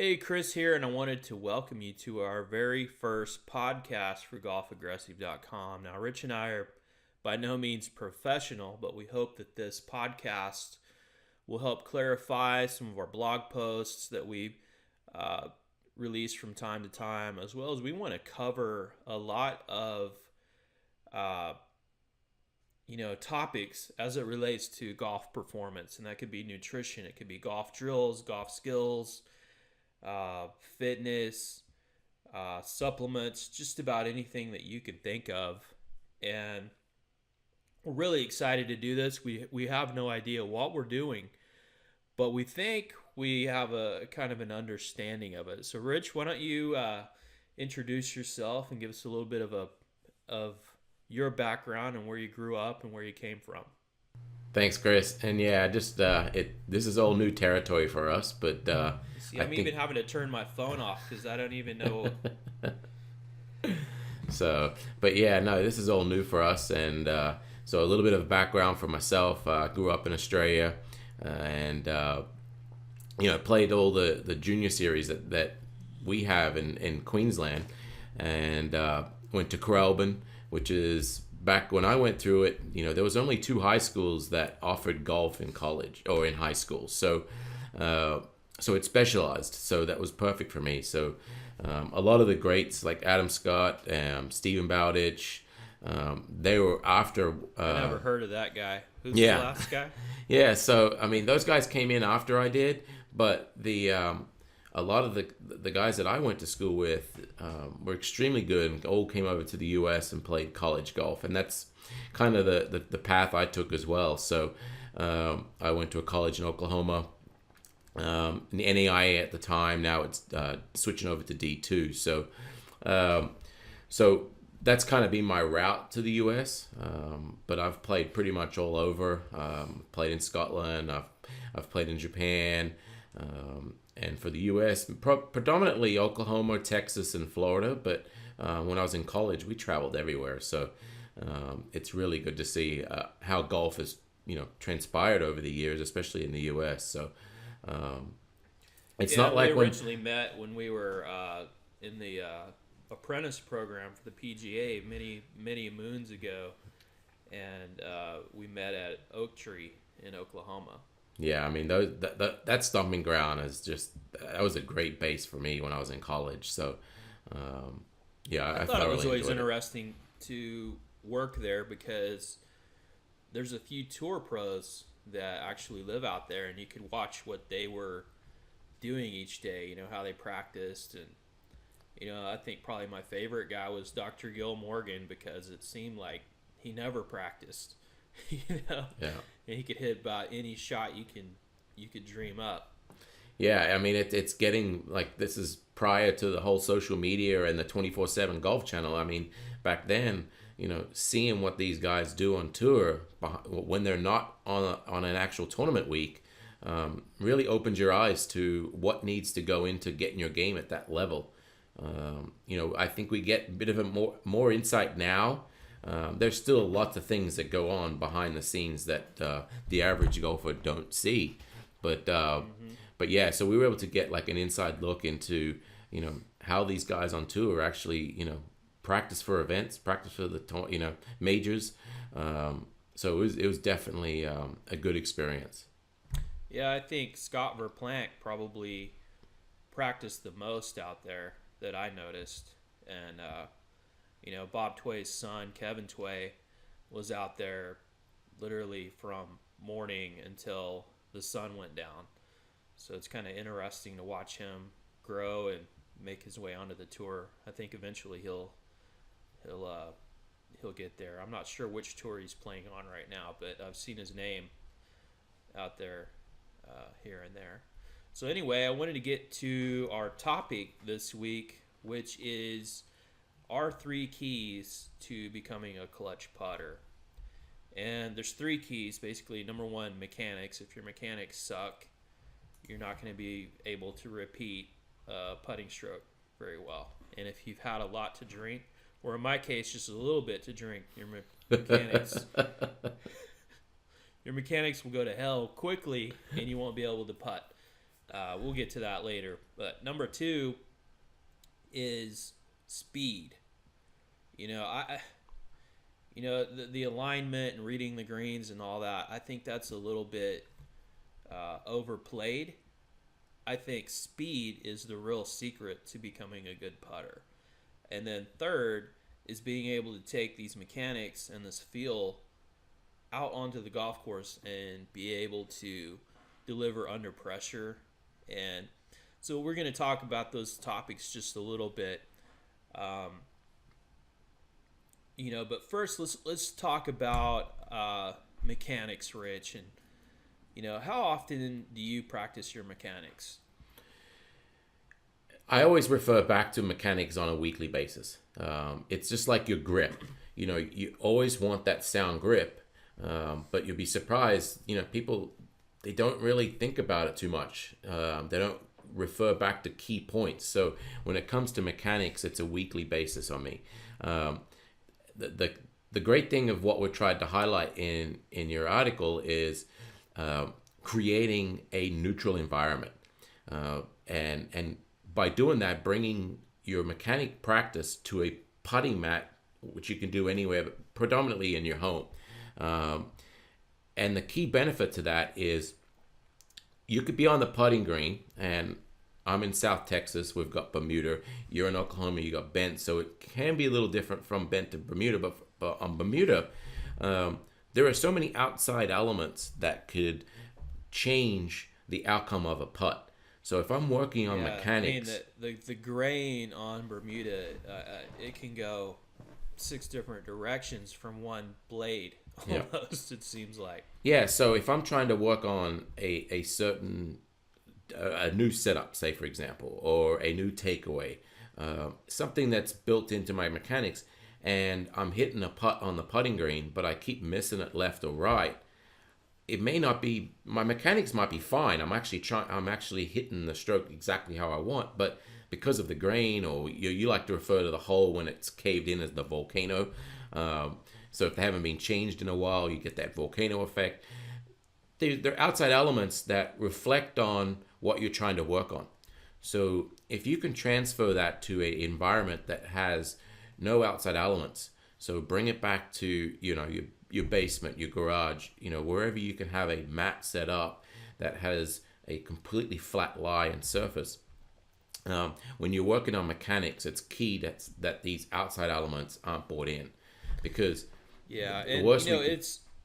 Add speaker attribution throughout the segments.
Speaker 1: Hey, Chris here, and I wanted to welcome you to our very first podcast for golfaggressive.com. Now, Rich and I are by no means professional, but we hope that this podcast will help clarify some of our blog posts that we uh, release from time to time, as well as we want to cover a lot of uh, topics as it relates to golf performance, and that could be nutrition, it could be golf drills, golf skills, fitness, supplements, just about anything that you could think of. And we're really excited to do this. We have no idea what we're doing, but we think we have a kind of an understanding of it. So, Rich, why don't you introduce yourself and give us a little bit of your background and where you grew up and where you came from.
Speaker 2: Thanks, Chris. And yeah, just this is all new territory for us, but
Speaker 1: See, I'm even having to turn my phone off because I don't even know.
Speaker 2: So, but yeah, no, this is all new for us, and so a little bit of background for myself. I grew up in Australia, and played all the junior series that we have in Queensland, and went to Coralbin, which is back when I went through it. There was only two high schools that offered golf in college or in high school, so it specialized. So that was perfect for me. So a lot of the greats like Adam Scott, Stephen Bowditch, they were after.
Speaker 1: I never heard of that guy. Who's
Speaker 2: Yeah.
Speaker 1: the last guy?
Speaker 2: Yeah, so I mean, those guys came in after I did, but a lot of the guys that I went to school with were extremely good and all came over to the U.S. and played college golf, and that's kind of the path I took as well. So I went to a college in Oklahoma, NAIA at the time. Now it's switching over to D2. So that's kind of been my route to the U.S. But I've played pretty much all over. Played in Scotland. I've played in Japan. And for the U.S., predominantly Oklahoma, Texas, and Florida. But when I was in college, we traveled everywhere. So it's really good to see how golf has transpired over the years, especially in the U.S. So it's not like
Speaker 1: we originally met when we were in the apprentice program for the PGA many moons ago, and we met at Oak Tree in Oklahoma.
Speaker 2: Yeah, I mean, that stomping ground that was a great base for me when I was in college. So,
Speaker 1: I thought it was always interesting to work there because there's a few tour pros that actually live out there, and you could watch what they were doing each day. How they practiced, and I think probably my favorite guy was Dr. Gil Morgan because it seemed like he never practiced.
Speaker 2: Yeah.
Speaker 1: And he could hit about any shot you could dream up.
Speaker 2: Yeah, I mean it's getting like, this is prior to the whole social media and the 24/7 golf channel. I mean, back then, seeing what these guys do on tour when they're not on an actual tournament week really opens your eyes to what needs to go into getting your game at that level. I think we get a bit of a more insight now. There's still lots of things that go on behind the scenes that the average golfer don't see, but yeah, so we were able to get like an inside look into how these guys on tour actually practice for events, practice for the majors. So it was definitely a good experience.
Speaker 1: Yeah, I think Scott Verplank probably practiced the most out there that I noticed, and Bob Tway's son, Kevin Tway, was out there literally from morning until the sun went down. So it's kind of interesting to watch him grow and make his way onto the tour. I think eventually he'll get there. I'm not sure which tour he's playing on right now, but I've seen his name out there here and there. So anyway, I wanted to get to our topic this week, which is our 3 keys to becoming a clutch putter. And there's 3 keys, basically. Number 1, mechanics. If your mechanics suck, you're not going to be able to repeat a putting stroke very well. And if you've had a lot to drink, or in my case, just a little bit to drink, your mechanics will go to hell quickly, and you won't be able to putt. We'll get to that later. But number two is speed. You know, the alignment and reading the greens and all that. I think that's a little bit overplayed. I think speed is the real secret to becoming a good putter. And then third is being able to take these mechanics and this feel out onto the golf course and be able to deliver under pressure. And so we're going to talk about those topics just a little bit. But first let's talk about mechanics, Rich. And how often do you practice your mechanics?
Speaker 2: I always refer back to mechanics on a weekly basis. It's just like your grip. You always want that sound grip, but you'll be surprised. People, they don't really think about it too much. They don't refer back to key points. So when it comes to mechanics, it's a weekly basis on me. The great thing of what we tried to highlight in your article is creating a neutral environment, and by doing that, bringing your mechanic practice to a putting mat, which you can do anywhere, but predominantly in your home. And the key benefit to that is you could be on the putting green, and I'm in South Texas, we've got Bermuda. You're in Oklahoma, you got Bent. So it can be a little different from Bent to Bermuda, but on Bermuda, there are so many outside elements that could change the outcome of a putt. So if I'm working on mechanics,
Speaker 1: the grain on Bermuda, it can go 6 different directions from one blade. Almost, it seems like.
Speaker 2: Yeah. So if I'm trying to work on a certain a new setup, say for example, or a new takeaway, something that's built into my mechanics, and I'm hitting a putt on the putting green, but I keep missing it left or right. It may not be, my mechanics might be fine. I'm actually hitting the stroke exactly how I want, but because of the grain, or you like to refer to the hole when it's caved in as the volcano. So if they haven't been changed in a while, you get that volcano effect. They're outside elements that reflect on what you're trying to work on. So if you can transfer that to an environment that has no outside elements, so bring it back to your basement, your garage, wherever you can have a mat set up that has a completely flat lie and surface. When you're working on mechanics, it's key that these outside elements aren't brought in, because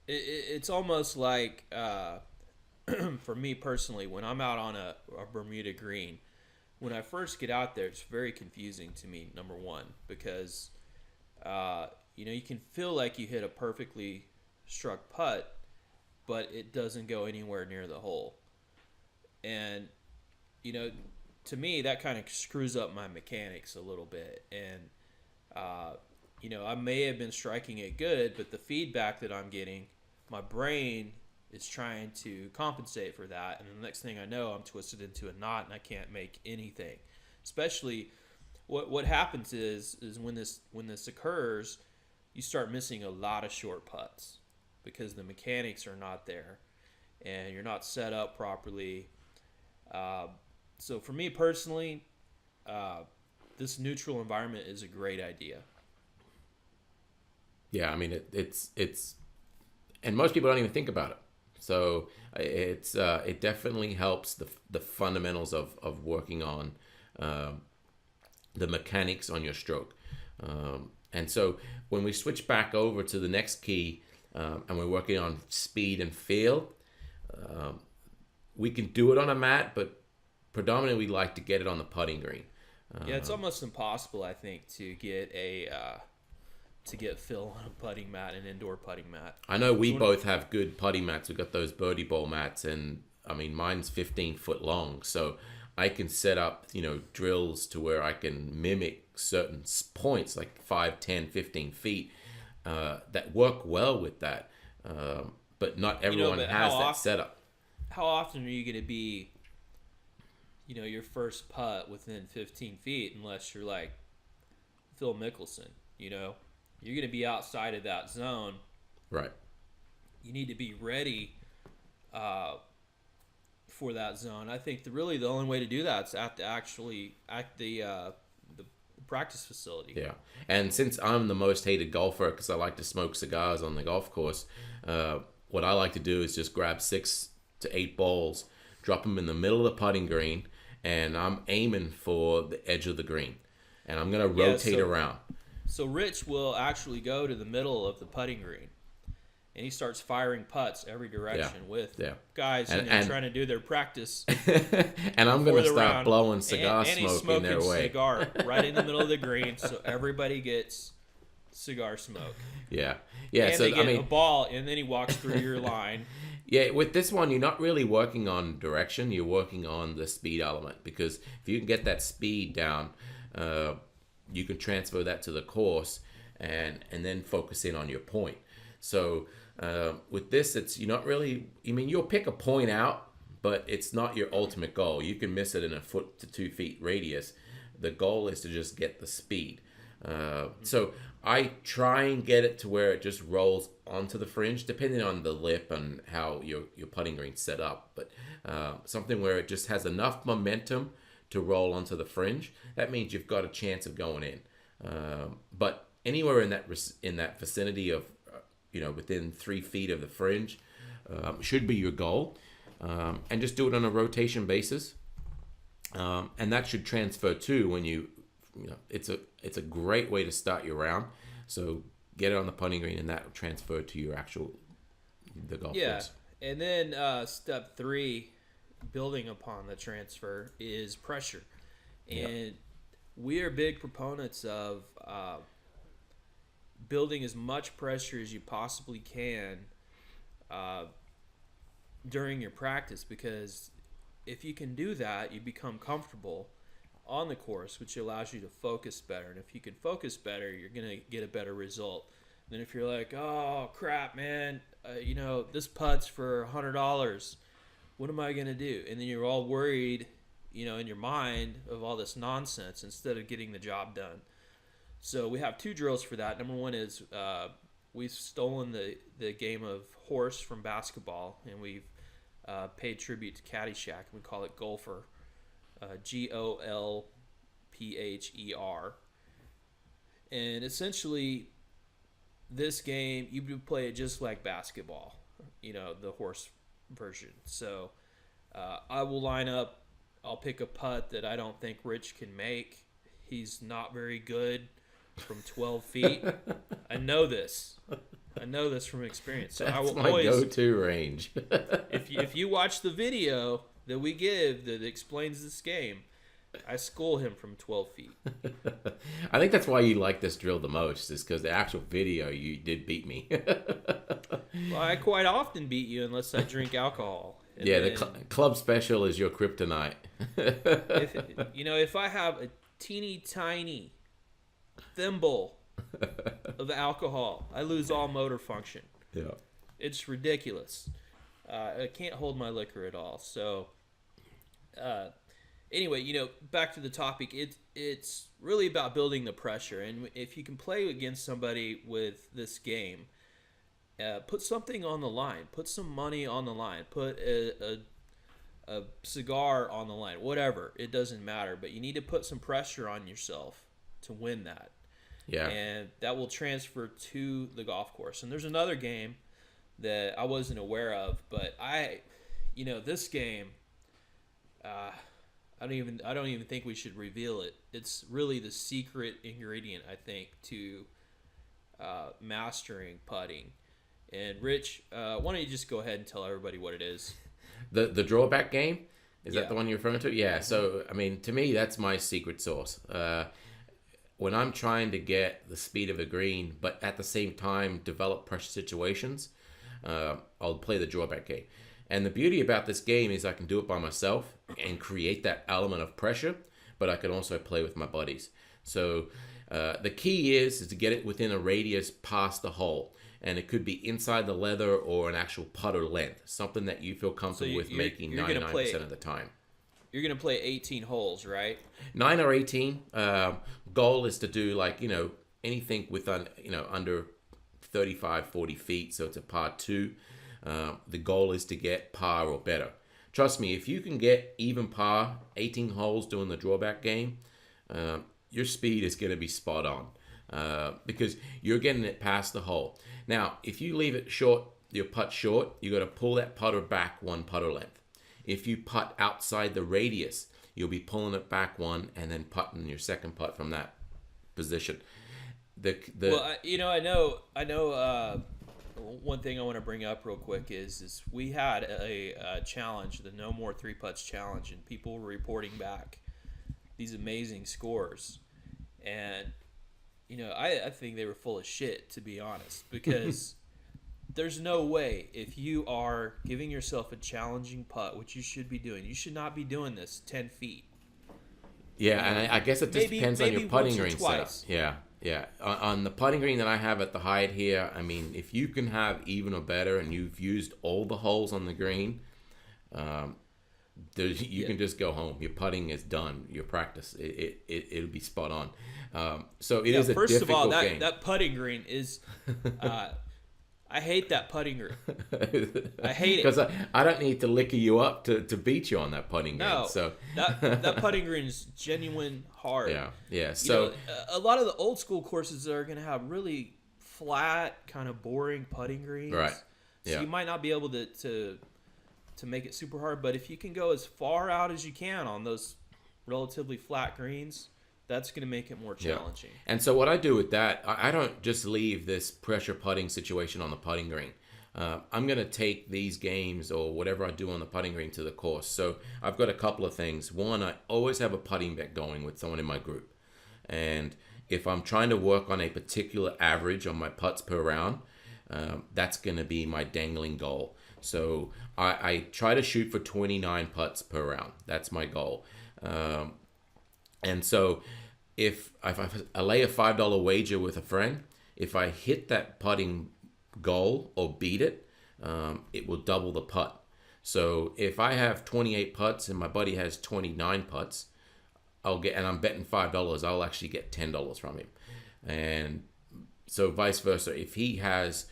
Speaker 1: it's almost like for me personally, when I'm out on a Bermuda green, when I first get out there, it's very confusing to me. Number one, because you can feel like you hit a perfectly struck putt, but it doesn't go anywhere near the hole. And, to me, that kind of screws up my mechanics a little bit. And, I may have been striking it good, but the feedback that I'm getting, my brain is trying to compensate for that. And the next thing I know, I'm twisted into a knot and I can't make anything. Especially what happens is when this occurs, you start missing a lot of short putts because the mechanics are not there and you're not set up properly. So for me personally, this neutral environment is a great idea.
Speaker 2: Yeah, I mean it's and most people don't even think about it. So it definitely helps the fundamentals of working on the mechanics on your stroke. And so when we switch back over to the next key, and we're working on speed and feel, we can do it on a mat, but predominantly we like to get it on the putting green.
Speaker 1: It's almost impossible, I think, to get feel on a putting mat, an indoor putting mat.
Speaker 2: I know we both have good putting mats. We've got those birdie ball mats, and I mean mine's 15 foot long, so I can set up drills to where I can mimic certain points like 5, 10, 15 feet that work well with that, but not everyone has that setup.
Speaker 1: How often are you going to be your first putt within 15 feet unless you're like Phil Mickelson? You're going to be outside of that zone.
Speaker 2: Right.
Speaker 1: You need to be ready for that zone. I think the only way to do that is actually at the practice facility.
Speaker 2: Yeah, and since I'm the most hated golfer because I like to smoke cigars on the golf course, what I like to do is just grab 6 to 8 balls, drop them in the middle of the putting green, and I'm aiming for the edge of the green, and I'm gonna rotate around.
Speaker 1: So Rich will actually go to the middle of the putting green, and he starts firing putts every direction with guys trying to do their practice.
Speaker 2: And I'm going to start
Speaker 1: round.
Speaker 2: blowing cigar
Speaker 1: and he's
Speaker 2: smoke in their way.
Speaker 1: Cigar right in the middle of the green, so everybody gets cigar smoke.
Speaker 2: Yeah.
Speaker 1: And
Speaker 2: so
Speaker 1: they get a ball, and then he walks through your line.
Speaker 2: Yeah, with this one, you're not really working on direction. You're working on the speed element, because if you can get that speed down, you can transfer that to the course and then focus in on your point. So with this, you're not really, you'll pick a point out, but it's not your ultimate goal. You can miss it in a 1 to 2 feet radius. The goal is to just get the speed. So I try and get it to where it just rolls onto the fringe, depending on the lip and how your putting green's set up. But something where it just has enough momentum to roll onto the fringe. That means you've got a chance of going in. But anywhere in that vicinity of within 3 feet of the fringe, should be your goal. And just do it on a rotation basis. And that should transfer too when it's a great way to start your round. So get it on the putting green, and that will transfer to the golf course.
Speaker 1: And then step 3, building upon the transfer, is pressure. And we are big proponents of building as much pressure as you possibly can during your practice, because if you can do that, you become comfortable on the course, which allows you to focus better. And if you can focus better, you're going to get a better result than if you're like, oh, crap, man, this putt's for $100. What am I going to do? And then you're all worried, in your mind of all this nonsense instead of getting the job done. So we have 2 drills for that. Number 1 is we've stolen the game of horse from basketball, and we've paid tribute to Caddyshack. We call it Golfer, Golpher. And essentially, this game, you play it just like basketball, the horse version. So I will line up. I'll pick a putt that I don't think Rich can make. He's not very good from 12 feet. I know this from experience. So
Speaker 2: That's
Speaker 1: I will
Speaker 2: my go-to range.
Speaker 1: if you watch the video that we give that explains this game, I school him from 12 feet.
Speaker 2: I think that's why you like this drill the most, is because the actual video, you did beat me.
Speaker 1: Well, I quite often beat you unless I drink alcohol. And
Speaker 2: the club special is your kryptonite.
Speaker 1: if I have a teeny tiny thimble of alcohol, I lose all motor function.
Speaker 2: Yeah.
Speaker 1: It's ridiculous. I can't hold my liquor at all. So, anyway, back to the topic. It's really about building the pressure. And if you can play against somebody with this game, put something on the line. Put some money on the line. Put a cigar on the line. Whatever. It doesn't matter. But you need to put some pressure on yourself to win that.
Speaker 2: Yeah.
Speaker 1: And that will transfer to the golf course. And there's another game that I wasn't aware of, but this game, I don't even think we should reveal it. It's really the secret ingredient, I think, to mastering putting. And Rich, why don't you just go ahead and tell everybody what it is?
Speaker 2: The drawback game? Is that the one you're referring to? Yeah. So, to me, that's my secret sauce. When I'm trying to get the speed of a green, but at the same time develop pressure situations, I'll play the drawback game. And the beauty about this game is I can do it by myself and create that element of pressure, but I can also play with my buddies. So the key is to get it within a radius past the hole. And it could be inside the leather or an actual putter length, something that you feel comfortable with making 99% of the time.
Speaker 1: You're going to play 18 holes, right?
Speaker 2: 9 or 18. Goal is to do anything with under 35, 40 feet, so it's a par 2. The goal is to get par or better. trust me, if you can get even par 18 holes doing the drawback game, your speed is going to be spot on, because you're getting it past the hole. Now, if you leave it short, your putt short, you got to pull that putter back one putter length. If you putt outside the radius, you'll be pulling it back one and then putting your second putt from that position.
Speaker 1: Well, I know. One thing I want to bring up real quick is we had a challenge, the No More Three Putts challenge, and people were reporting back these amazing scores, and I think they were full of shit, to be honest, because there's no way, if you are giving yourself a challenging putt, which you should be doing, you should not be doing this 10 feet.
Speaker 2: Yeah, and I guess it just depends on your putting green setup. Yeah. On the putting green that I have at the Hyatt here, I mean, if you can have even or better and you've used all the holes on the green, you can just go home. Your putting is done. Your practice, it'll be spot on. So it is a
Speaker 1: first of all,
Speaker 2: difficult game.
Speaker 1: that putting green is... I hate that putting green. I hate it.
Speaker 2: Because I don't need to liquor you up to beat you on that putting green.
Speaker 1: No,
Speaker 2: So
Speaker 1: that putting green is genuine hard.
Speaker 2: Yeah. So
Speaker 1: a lot of the old school courses are going to have really flat, kind of boring putting greens.
Speaker 2: Right.
Speaker 1: So you might not be able to make it super hard, but if you can go as far out as you can on those relatively flat greens, that's going to make it more challenging.
Speaker 2: Yeah. And so what I do with that, I don't just leave this pressure putting situation on the putting green. I'm going to take these games or whatever I do on the putting green to the course. So I've got a couple of things. One, I always have a putting bet going with someone in my group. And if I'm trying to work on a particular average on my putts per round, that's going to be my dangling goal. So I try to shoot for 29 putts per round. That's my goal. And so if I lay a $5 wager with a friend, if I hit that putting goal or beat it, it will double the putt. So if I have 28 putts and my buddy has 29 putts, and I'm betting $5, I'll actually get $10 from him. And so vice versa. If he has,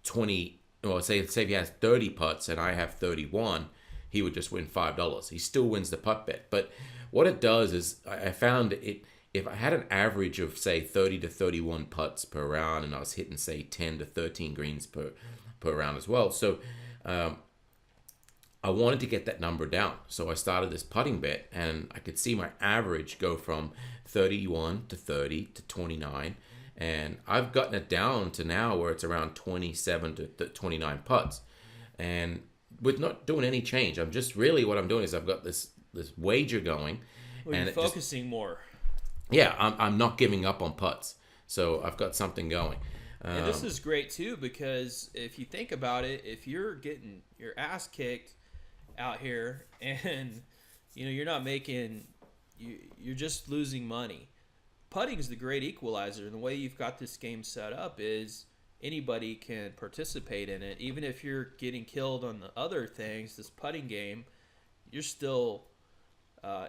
Speaker 2: 20, or say if he has 30 putts and I have 31, he would just win $5. He still wins the putt bet. But what it does is I found it, if I had an average of, say, 30 to 31 putts per round and I was hitting, say, 10 to 13 greens per round as well. So I wanted to get that number down. So I started this putting bet and I could see my average go from 31 to 30 to 29. And I've gotten it down to now where it's around 27 to 29 putts. And with not doing any change, I'm just really, what I'm doing is I've got this wager going.
Speaker 1: Well, and you're focusing more.
Speaker 2: Yeah, I'm not giving up on putts. So I've got something going.
Speaker 1: And this is great too, because if you think about it, if you're getting your ass kicked out here and you're not making, you're just losing money. Putting is the great equalizer, and the way you've got this game set up is anybody can participate in it. Even if you're getting killed on the other things, this putting game, you're still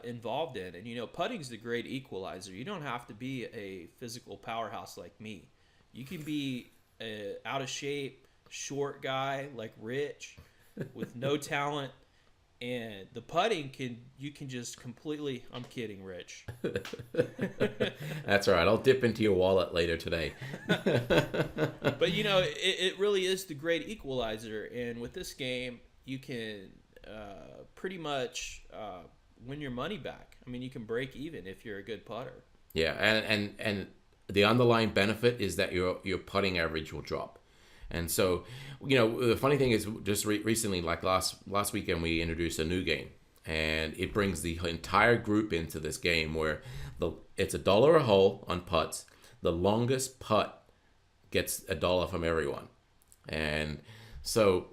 Speaker 1: involved in. And putting's the great equalizer. You don't have to be a physical powerhouse like me. You can be a out of shape, short guy like Rich with no talent. And the putting you can just completely... I'm kidding, Rich.
Speaker 2: That's all right. I'll dip into your wallet later today.
Speaker 1: But, it really is the great equalizer. And with this game, you can pretty much win your money back. I mean, you can break even if you're a good putter. Yeah,
Speaker 2: and the underlying benefit is that your putting average will drop. And so, the funny thing is, just recently, like last weekend, we introduced a new game, and it brings the entire group into this game where it's $1 a hole on putts. The longest putt gets $1 from everyone, and so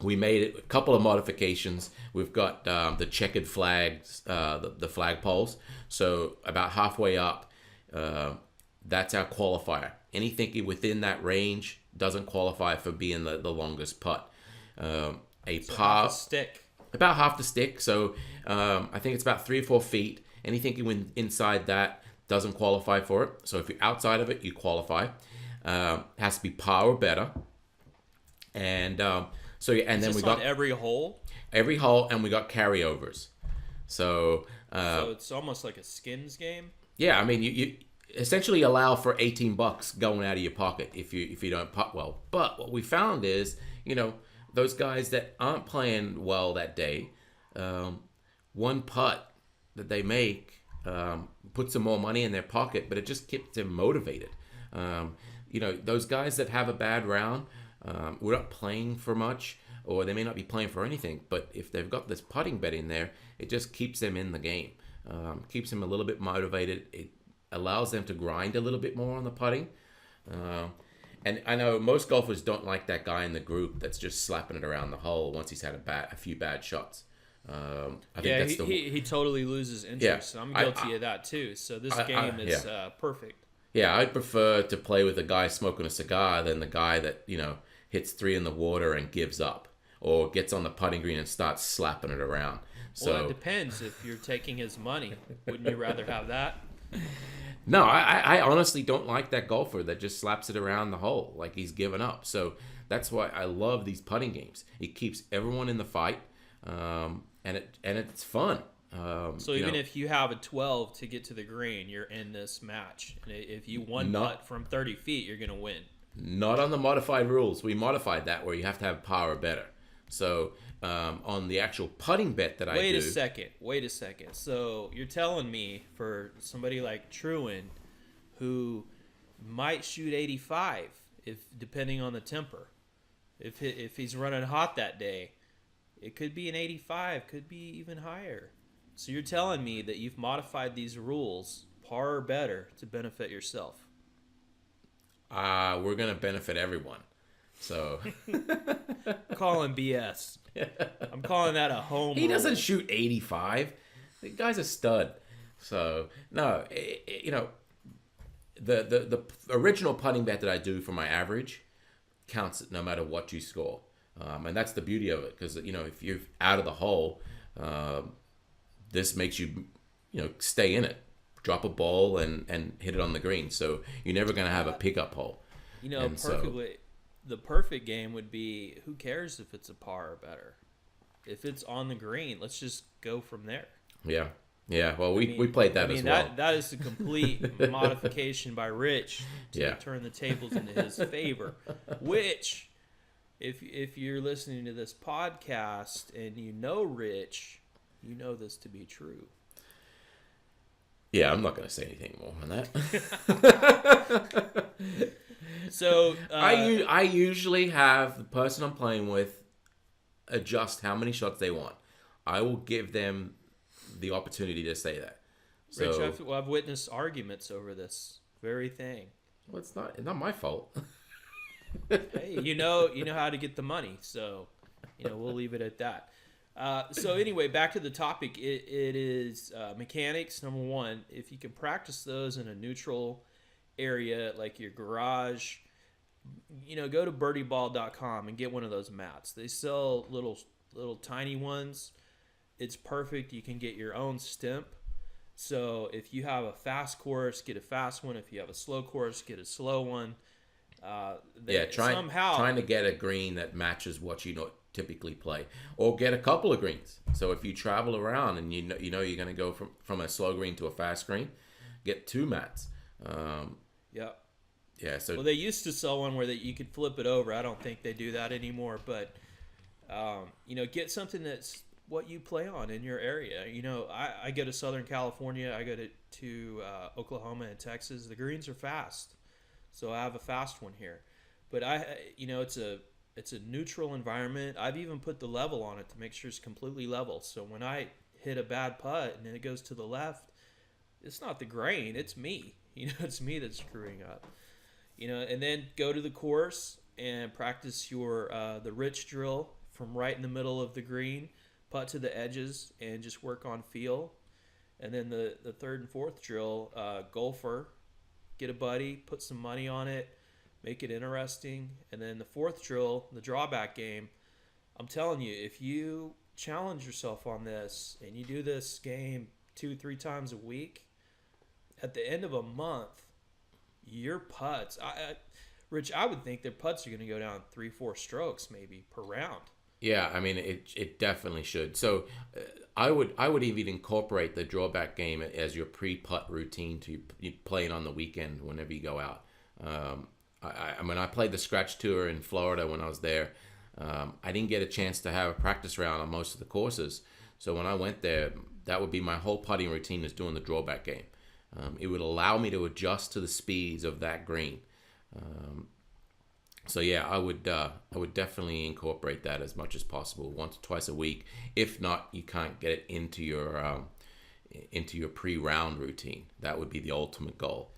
Speaker 2: we made a couple of modifications. We've got the checkered flags, the flag poles. So about halfway up, that's our qualifier. Anything within that range doesn't qualify for being the longest putt.
Speaker 1: So par, half a stick.
Speaker 2: About half the stick. So I think it's about 3 or 4 feet. Anything inside that doesn't qualify for it. So if you're outside of it, you qualify. It has to be par or better. And So yeah, and
Speaker 1: Is
Speaker 2: then we
Speaker 1: this on
Speaker 2: got
Speaker 1: every hole?
Speaker 2: every hole, and we got carryovers. So
Speaker 1: So it's almost like a skins game.
Speaker 2: yeah, I mean, you essentially allow for $18 going out of your pocket if you don't putt well. But what we found is, those guys that aren't playing well that day, one putt that they make puts some more money in their pocket, but it just keeps them motivated. Those guys that have a bad round, we're not playing for much, or they may not be playing for anything, but if they've got this putting bet in there, it just keeps them in the game, keeps them a little bit motivated. It allows them to grind a little bit more on the putting. And I know most golfers don't like that guy in the group that's just slapping it around the hole once he's had a few bad shots. I think that's
Speaker 1: he totally loses interest.
Speaker 2: Yeah,
Speaker 1: I'm guilty of that too. So this game is perfect.
Speaker 2: Yeah, I'd prefer to play with a guy smoking a cigar than the guy that, hits 3 in the water and gives up, or gets on the putting green and starts slapping it around. So,
Speaker 1: well, it depends. If you're taking his money, wouldn't you rather have that?
Speaker 2: No, I honestly don't like that golfer that just slaps it around the hole like he's given up. So that's why I love these putting games. It keeps everyone in the fight, and it's fun.
Speaker 1: So even if you have a 12 to get to the green, you're in this match. And if you putt from 30 feet, you're going to win.
Speaker 2: Not on the modified rules. We modified that where you have to have par or better. So on the actual putting bet that I do...
Speaker 1: Wait a second. So you're telling me for somebody like Trewin, who might shoot 85, depending on the temper, if he's running hot that day, it could be an 85, could be even higher. So you're telling me that you've modified these rules, par or better, to benefit yourself.
Speaker 2: We're going to benefit everyone. So
Speaker 1: calling BS. I'm calling that a home
Speaker 2: He
Speaker 1: rule.
Speaker 2: doesn't shoot 85. The guy's a stud. So, no, the original putting bet that I do for my average counts no matter what you score. And that's the beauty of it, because, if you're out of the hole, this makes you, stay in it. Drop a ball and hit it on the green. So you're never going to have a pickup hole.
Speaker 1: The perfect game would be, who cares if it's a par or better? If it's on the green, let's just go from there.
Speaker 2: Yeah. Yeah, well, we played that as well.
Speaker 1: That is a complete modification by Rich to turn the tables into his favor, which, if you're listening to this podcast and you know Rich, you know this to be true.
Speaker 2: Yeah, I'm not going to say anything more on that.
Speaker 1: So
Speaker 2: I usually have the person I'm playing with adjust how many shots they want. I will give them the opportunity to say that. So,
Speaker 1: Rich, I've witnessed arguments over this very thing.
Speaker 2: Well, it's not my fault.
Speaker 1: Hey, you know how to get the money, so we'll leave it at that. So anyway, back to the topic. It is mechanics. Number one, if you can practice those in a neutral area like your garage, go to birdieball.com and get one of those mats. They sell little tiny ones. It's perfect. You can get your own stimp. So if you have a fast course, get a fast one. If you have a slow course, get a slow one.
Speaker 2: Trying to get a green that matches what you typically play, or get a couple of greens. So if you travel around and you're going to go from a slow green to a fast green, get 2 mats. Yeah. So
Speaker 1: they used to sell one where you could flip it over. I don't think they do that anymore. But get something that's what you play on in your area. I go to Southern California. I go to Oklahoma and Texas. The greens are fast, so I have a fast one here. But it's a neutral environment. I've even put the level on it to make sure it's completely level. So when I hit a bad putt and then it goes to the left, it's not the grain, it's me. It's me that's screwing up. And then go to the course and practice your the Rich drill from right in the middle of the green, putt to the edges, and just work on feel. And then the third and fourth drill, golfer, get a buddy, put some money on it, make it interesting. And then the fourth drill, the drawback game, I'm telling you, if you challenge yourself on this and you do this game 2-3 times a week, at the end of a month, your putts, Rich, I would think their putts are going to go down 3-4 strokes maybe per round.
Speaker 2: Yeah, I mean it definitely should. So I would even incorporate the drawback game as your pre-putt routine to you play it on the weekend whenever you go out. I mean, I played the Scratch Tour in Florida when I was there. I didn't get a chance to have a practice round on most of the courses. So when I went there, that would be my whole putting routine, is doing the drawback game. It would allow me to adjust to the speeds of that green. So yeah, I would definitely incorporate that as much as possible, once or twice a week. If not, you can't get it into your pre-round routine. That would be the ultimate goal.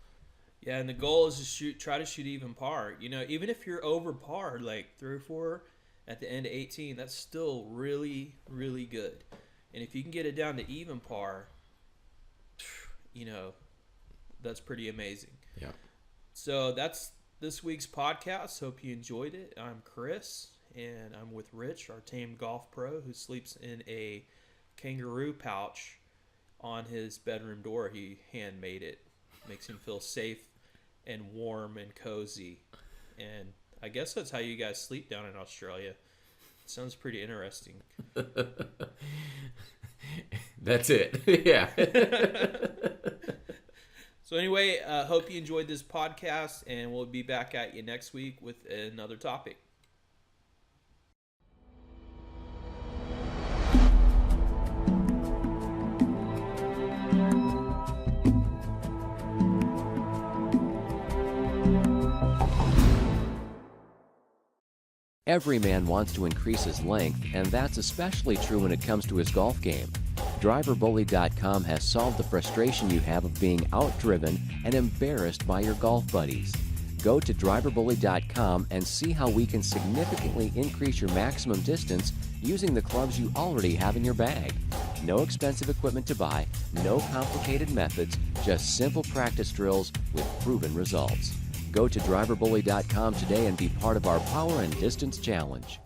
Speaker 1: Yeah, and the goal is to try to shoot even par. You know, even if you're over par, like 3 or 4 at the end of 18, that's still really, really good. And if you can get it down to even par, you know, that's pretty amazing.
Speaker 2: Yeah.
Speaker 1: So that's this week's podcast. Hope you enjoyed it. I'm Chris, and I'm with Rich, our tame golf pro, who sleeps in a kangaroo pouch on his bedroom door. He handmade it. Makes him feel safe and warm and cozy. And I guess that's how you guys sleep down in Australia. Sounds pretty interesting.
Speaker 2: That's it. Yeah.
Speaker 1: So anyway, hope you enjoyed this podcast, and we'll be back at you next week with another topic.
Speaker 3: Every man wants to increase his length, and that's especially true when it comes to his golf game. DriverBully.com has solved the frustration you have of being outdriven and embarrassed by your golf buddies. Go to DriverBully.com and see how we can significantly increase your maximum distance using the clubs you already have in your bag. No expensive equipment to buy, no complicated methods, just simple practice drills with proven results. Go to DriverBully.com today and be part of our Power and Distance Challenge.